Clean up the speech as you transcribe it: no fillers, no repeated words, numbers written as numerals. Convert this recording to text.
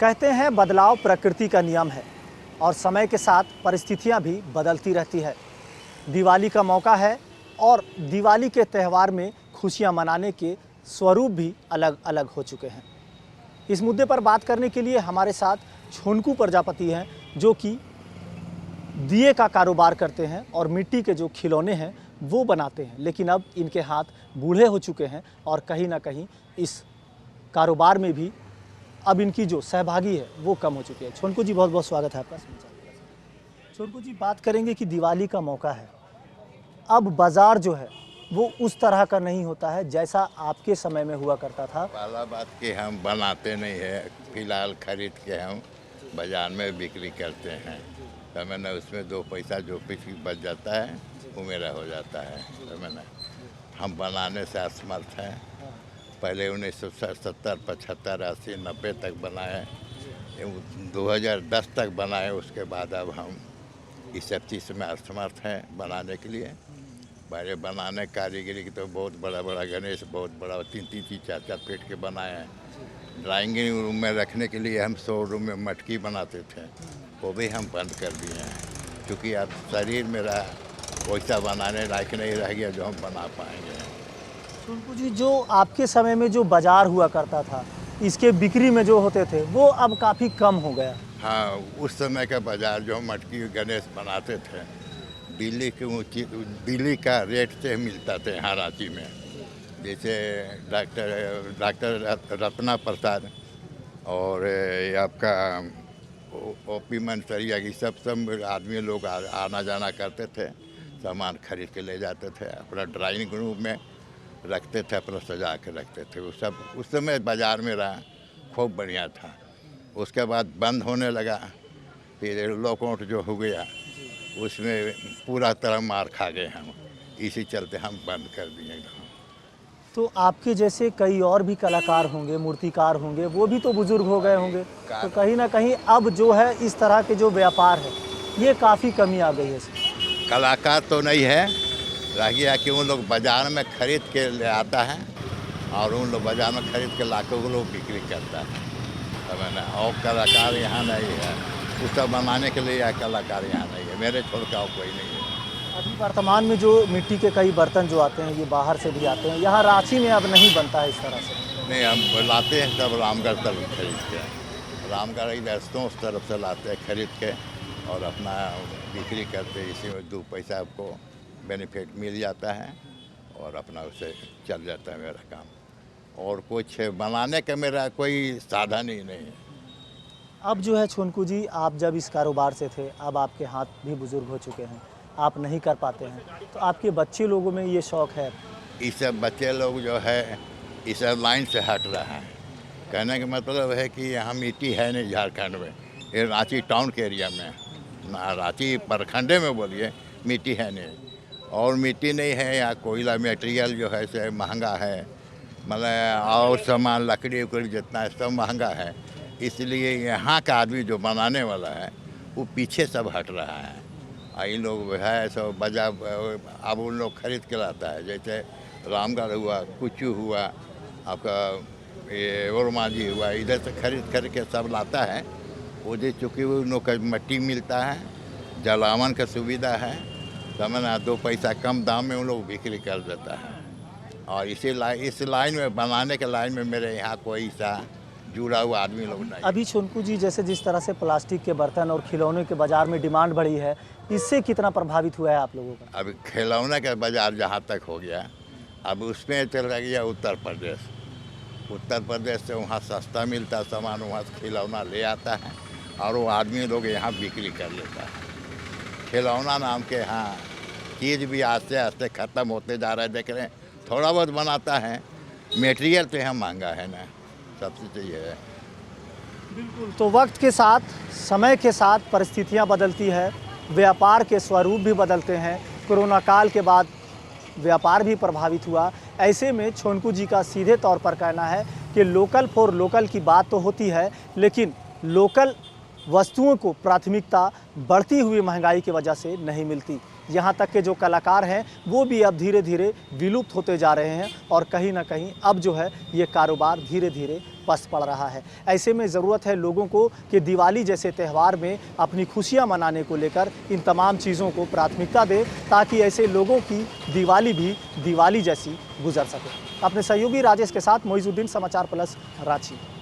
कहते हैं बदलाव प्रकृति का नियम है और समय के साथ परिस्थितियां भी बदलती रहती है। दिवाली का मौका है और दिवाली के त्यौहार में खुशियां मनाने के स्वरूप भी अलग अलग हो चुके हैं। इस मुद्दे पर बात करने के लिए हमारे साथ छोनकू प्रजापति हैं, जो कि दिए का कारोबार करते हैं और मिट्टी के जो खिलौने हैं वो बनाते हैं। लेकिन अब इनके हाथ बूढ़े हो चुके हैं और कहीं ना कहीं इस कारोबार में भी अब इनकी जो सहभागी है वो कम हो चुकी है। छोनकू जी, बहुत बहुत स्वागत है आपका। छोनकू जी, बात करेंगे कि दिवाली का मौका है, अब बाज़ार जो है वो उस तरह का नहीं होता है जैसा आपके समय में हुआ करता था। पहला बात कि हम बनाते नहीं है, फिलहाल खरीद के हम बाज़ार में बिक्री करते हैं। तो मैंने उसमें 2 पैसा जो कुछ बच जाता है वो मेरा हो जाता है। तो मैंने हम बनाने से असमर्थ हैं। पहले 1970, 75, 80, 90 तक बनाए, 2010 तक बनाए। उसके बाद अब हम इस सब चीज़ में असमर्थ हैं बनाने के लिए। पहले बनाने कारीगरी की तो बहुत बड़ा बड़ा गणेश, बहुत बड़ा 3-3, 4-4 फीट के बनाए हैं। ड्राइंग रूम में रखने के लिए हम 100 रूम में मटकी बनाते थे, वो भी हम बंद कर दिए हैं, क्योंकि अब शरीर मेरा वैसा बनाने लायक नहीं रह गया जो हम बना पाएंगे। छोनकू जी, जो आपके समय में जो बाज़ार हुआ करता था, इसके बिक्री में जो होते थे वो अब काफ़ी कम हो गया। हाँ, उस समय का बाज़ार जो मटकी गणेश बनाते थे, दिल्ली का रेट से मिलता थे यहाँ रांची में। जैसे डॉक्टर रत्ना प्रसाद और ये आपका ओपी मनसरिया की सब आदमी लोग आना जाना करते थे, सामान खरीद के ले जाते थे, अपना ड्राइंग रूम में रखते थे, अपना सजा के रखते थे। वो सब उस समय बाज़ार में रहा, खूब बढ़िया था। उसके बाद बंद होने लगा, फिर लॉकआउट जो हो गया उसमें पूरा तरह मार खा गए हम, इसी चलते हम बंद कर दिए। तो आपके जैसे कई और भी कलाकार होंगे, मूर्तिकार होंगे, वो भी तो बुजुर्ग हो गए होंगे, तो कहीं ना कहीं अब जो है इस तरह के जो व्यापार है ये काफ़ी कमी आ गई है। कलाकार तो नहीं है, रह गया कि उन लोग बाज़ार में खरीद के ले आता है और उन लोग बाज़ार में खरीद के लाखों लोग बिक्री करता है। तो मैंने और कलाकार यहाँ नहीं है, उस सब बनाने के लिए यह कलाकार यहाँ नहीं है, मेरे छोड़ के और कोई नहीं है। अभी वर्तमान में जो मिट्टी के कई बर्तन जो आते हैं ये बाहर से भी आते हैं, यहाँ रांची में अब नहीं बनता है इस तरह से। नहीं, हम लाते हैं सब रामगढ़ तरफ खरीद के, रामगढ़ इधर उस तरफ से लाते हैं खरीद के और अपना बिक्री करते, इसी में 2 पैसा आपको बेनिफिट मिल जाता है और अपना उससे चल जाता है मेरा काम। और कुछ बनाने का मेरा कोई साधन ही नहीं है। अब जो है छोनकू जी, आप जब इस कारोबार से थे, अब आपके हाथ भी बुजुर्ग हो चुके हैं, आप नहीं कर पाते हैं, तो आपके बच्चे लोगों में ये शौक़ है? इस सब बच्चे लोग जो है इस सब लाइन से हट रहा है। कहने का मतलब है कि यहाँ मिट्टी है नहीं झारखंड में, ये रांची टाउन के एरिया में, ना रांची प्रखंडे में बोलिए, मिट्टी है नहीं। और मिट्टी नहीं है यहाँ, कोयला मटेरियल जो है से महंगा है, मतलब और सामान लकड़ी उकड़ी जितना है सब महंगा है। इसलिए यहाँ का आदमी जो बनाने वाला है वो पीछे सब हट रहा है। इन लोग है सब बाजार अब उन लोग खरीद के लाता है, जैसे रामगढ़ हुआ, कुचू हुआ, आपका ये ओरमांझी हुआ, इधर से खरीद के सब लाता है। वो जो चूँकि उन लोग का मट्टी मिलता है, जलावन का सुविधा है, समझना 2 पैसा कम दाम में उन लोग बिक्री कर देता है। और इस लाइन में बनाने के लाइन में मेरे यहाँ कोई सा जुड़ा हुआ आदमी लोग नहीं। अभी छोनकू जी, जैसे जिस तरह से प्लास्टिक के बर्तन और खिलौनों के बाज़ार में डिमांड बढ़ी है, इससे कितना प्रभावित हुआ है आप लोगों का? अब खिलौने का बाज़ार जहाँ तक हो गया, अब उसमें चला गया उत्तर प्रदेश। उत्तर प्रदेश से वहाँ सस्ता मिलता सामान, वहाँ से खिलौना ले आता है और वो आदमी लोग यहाँ बिक्री कर लेता है। खिलौना नाम के यहाँ चीज़ भी आस्ते आस्ते ख़त्म होते जा रहा है, देख रहे हैं। थोड़ा बहुत बनाता है, मटेरियल तो यहाँ महंगा है ना, सबसे चाहिए है। बिल्कुल। तो वक्त के साथ, समय के साथ परिस्थितियाँ बदलती है, व्यापार के स्वरूप भी बदलते हैं। कोरोना काल के बाद व्यापार भी प्रभावित हुआ। ऐसे में छोनकू जी का सीधे तौर पर कहना है कि लोकल फॉर लोकल की बात तो होती है, लेकिन लोकल वस्तुओं को प्राथमिकता बढ़ती हुई महंगाई की वजह से नहीं मिलती। यहाँ तक के जो कलाकार हैं वो भी अब धीरे धीरे विलुप्त होते जा रहे हैं और कहीं ना कहीं अब जो है ये कारोबार धीरे धीरे पस्त पड़ रहा है। ऐसे में ज़रूरत है लोगों को कि दिवाली जैसे त्यौहार में अपनी खुशियाँ मनाने को लेकर इन तमाम चीज़ों को प्राथमिकता दें, ताकि ऐसे लोगों की दिवाली भी दिवाली जैसी गुजर सके। अपने सहयोगी राजेश के साथ मोइजुद्दीन, समाचार प्लस, रांची।